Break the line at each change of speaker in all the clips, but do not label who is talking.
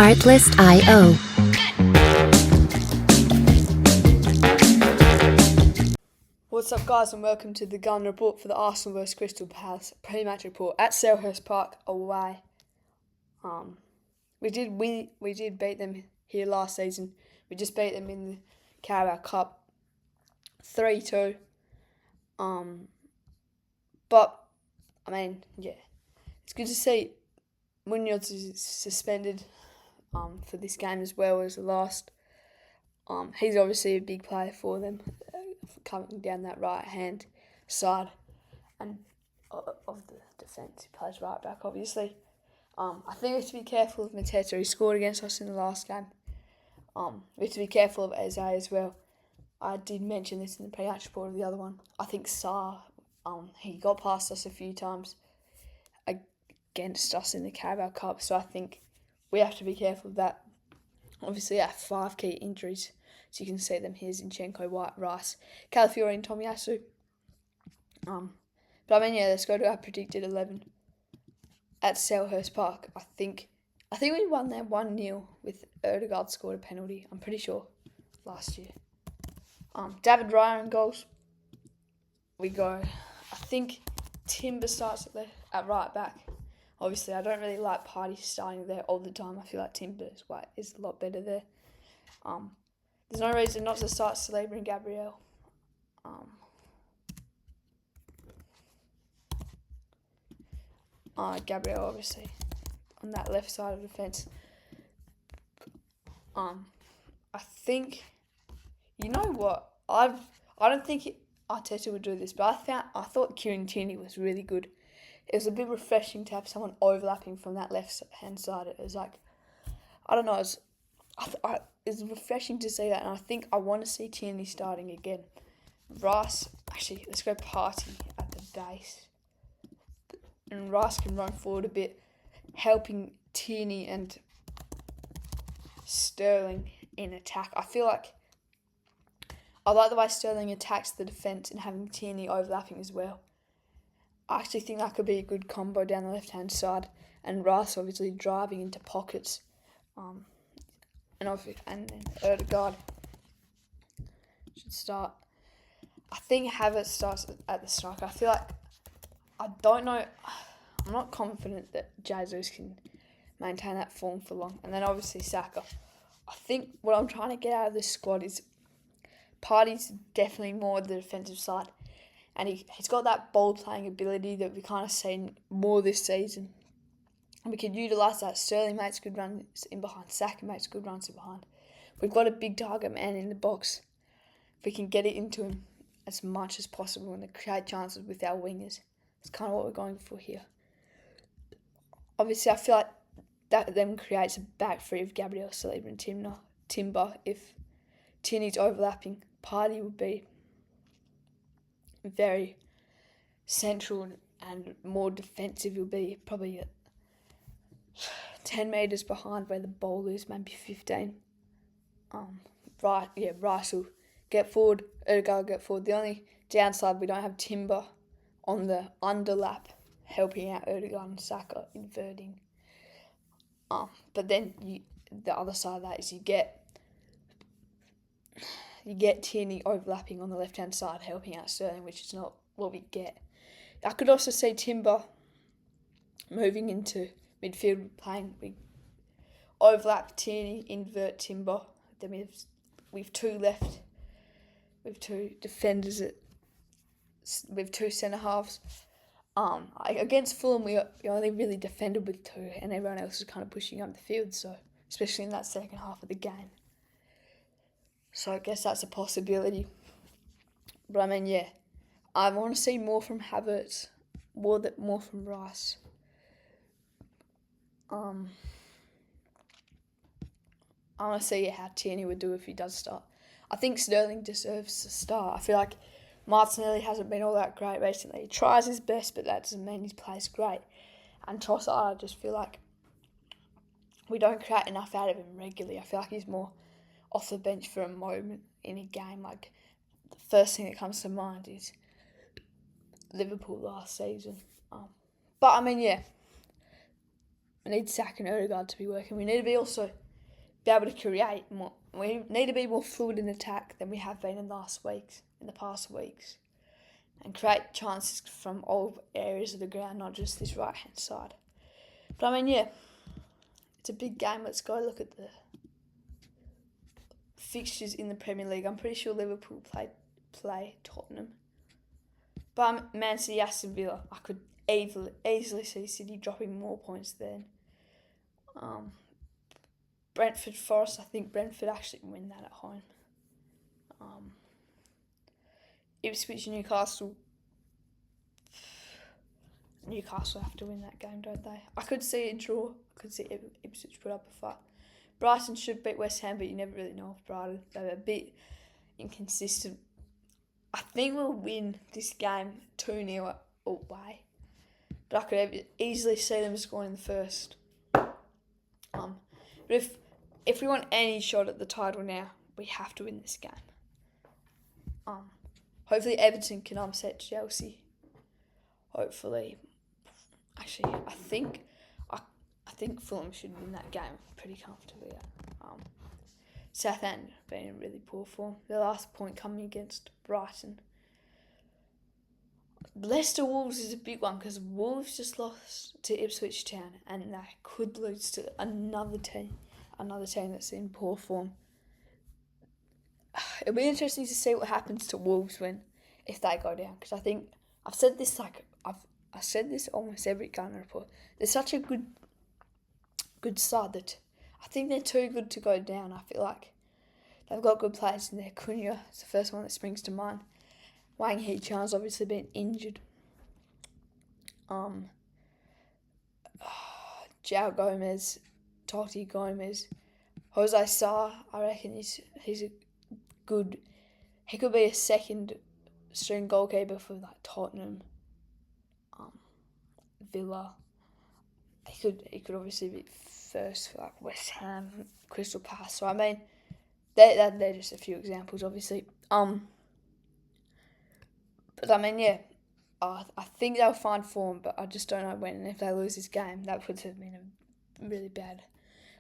Artlist.io.
What's up, guys, and welcome to the gun report for the Arsenal vs Crystal Palace pre-match report at Selhurst Park away. We did beat them here last season. We just beat them in the Carabao Cup 3-2. But I mean, yeah, it's good to see Munoz is suspended for this game as well as the last. He's obviously a big player for them, coming down that right hand side and of the defence. He plays right back, obviously. I think we have to be careful of Mateta, who scored against us in the last game. We have to be careful of Eze as well. I did mention this in the pre-match report of the other one. I think Sarr, he got past us a few times against us in the Carabao Cup, so I think we have to be careful of that. Obviously, our 5 key injuries, so you can see them here: Zinchenko, White, Rice, Calafiori and Tomiyasu. But I mean, yeah, let's go to our predicted 11 at Selhurst Park. I think we won there 1-0 with Odegaard scored a penalty, I'm pretty sure, last year. David Raya in goals. We go, I think Timber starts at right back. Obviously, I don't really like Partey starting there all the time. I feel like Timber is a lot better there. There's no reason not to start Saliba and Gabriel. Gabriel, obviously, on that left side of the fence. I think, you know what? I don't think Arteta would do this, but I thought Kieran Tierney was really good. It was a bit refreshing to have someone overlapping from that left-hand side. It was like, I don't know, it's refreshing to see that, and I think I want to see Tierney starting again. Rice, actually, let's go Partey at the base. And Rice can run forward a bit, helping Tierney and Sterling in attack. I like the way Sterling attacks the defence and having Tierney overlapping as well. I actually think that could be a good combo down the left-hand side, and Rice obviously driving into pockets, and then Odegaard should start. I think Havertz starts at the striker. I feel like, I don't know, I'm not confident that Jesus can maintain that form for long, and then obviously Saka. I think what I'm trying to get out of this squad is Partey's definitely more the defensive side. And he's got that ball-playing ability that we kind of seen more this season. And we can utilise that. Sterling makes good runs in behind. Saka makes good runs in behind. We've got a big target man in the box. If we can get it into him as much as possible and create chances with our wingers, that's kind of what we're going for here. Obviously, I feel like that then creates a back three of Gabriel, Saliba and Timber. If Tierney's overlapping, Partey would be very central and more defensive. Will be probably 10 metres behind where the ball is, maybe 15. Rice will get forward, Odegaard get forward. The only downside, we don't have Timber on the underlap helping out Odegaard and Saka inverting. But then the other side of that is you get Tierney overlapping on the left-hand side, helping out Sterling, which is not what we get. I could also see Timber moving into midfield, playing. We overlap Tierney, invert Timber. Then we've 2 left. We've 2 defenders. We've 2 centre-halves. Against Fulham, we only really defended with 2, and everyone else was kind of pushing up the field, so especially in that second half of the game. So I guess that's a possibility. But I mean, yeah, I want to see more from Havertz, more from Rice. I want to see how Tierney would do if he does start. I think Sterling deserves to start. I feel like Martinelli hasn't been all that great recently. He tries his best, but that doesn't mean he plays great. And Trossard, I just feel like we don't create enough out of him regularly. I feel like he's more off the bench for a moment in a game. Like, the first thing that comes to mind is Liverpool last season. But I mean, yeah, We need Saka and Odegaard to be working. We need to be also be able to create more. We need to be more fluid in attack than we have been in the past weeks, and create chances from all areas of the ground, not just this right hand side. But I mean, yeah, it's a big game. Let's go look at the fixtures in the Premier League. I'm pretty sure Liverpool play Tottenham. But Man City, Aston Villa, I could easily see City dropping more points than Brentford Forest. I think Brentford actually win that at home. Ipswich Newcastle. Newcastle have to win that game, don't they? I could see a draw. I could see Ipswich put up a fight. Brighton should beat West Ham, but you never really know if Brighton. They're a bit inconsistent. I think we'll win this game 2-0 away. But I could easily see them scoring in the first. But if we want any shot at the title now, we have to win this game. Hopefully Everton can upset Chelsea. Hopefully, actually, I think Fulham should win that game pretty comfortably. Southampton been in really poor form. The last point coming against Brighton. Leicester Wolves is a big one because Wolves just lost to Ipswich Town and they could lose to another team that's in poor form. It'll be interesting to see what happens to Wolves if they go down, because I think I've said this almost every Gunner report. They're such a good side that I think they're too good to go down. I feel like they've got good players in there. Cunha is the first one that springs to mind. Wang Hee-chan's obviously been injured. João Gomez, Totti Gomez, Jose Sarr, I reckon he's a good. He could be a second string goalkeeper for like Tottenham, Villa. He could obviously be first for like West Ham, Crystal Palace. So I mean, they're just a few examples, obviously. But I mean, yeah, I think they'll find form, but I just don't know when. And if they lose this game, that puts them in a really bad,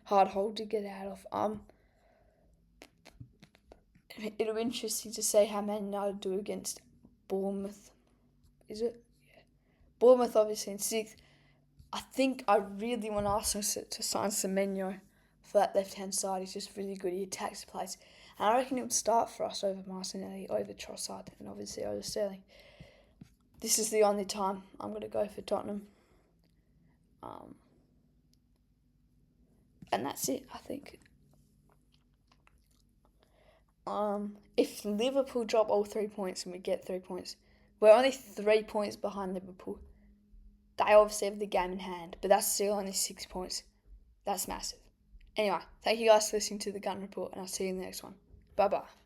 hard hole to get out of. It'll be interesting to see how Man United do against Bournemouth. Is it? Yeah. Bournemouth obviously in 6th. I think I really want Arsenal to sign Semenyo for that left-hand side. He's just really good. He attacks the place. And I reckon it would start for us over Martinelli, over Trossard, and obviously over Sterling. This is the only time I'm going to go for Tottenham. And that's it, I think. If Liverpool drop all 3 points and we get 3 points, we're only 3 points behind Liverpool. They obviously have the game in hand, but that's still only 6 points. That's massive. Anyway, thank you guys for listening to the Gun Report, and I'll see you in the next one. Bye-bye.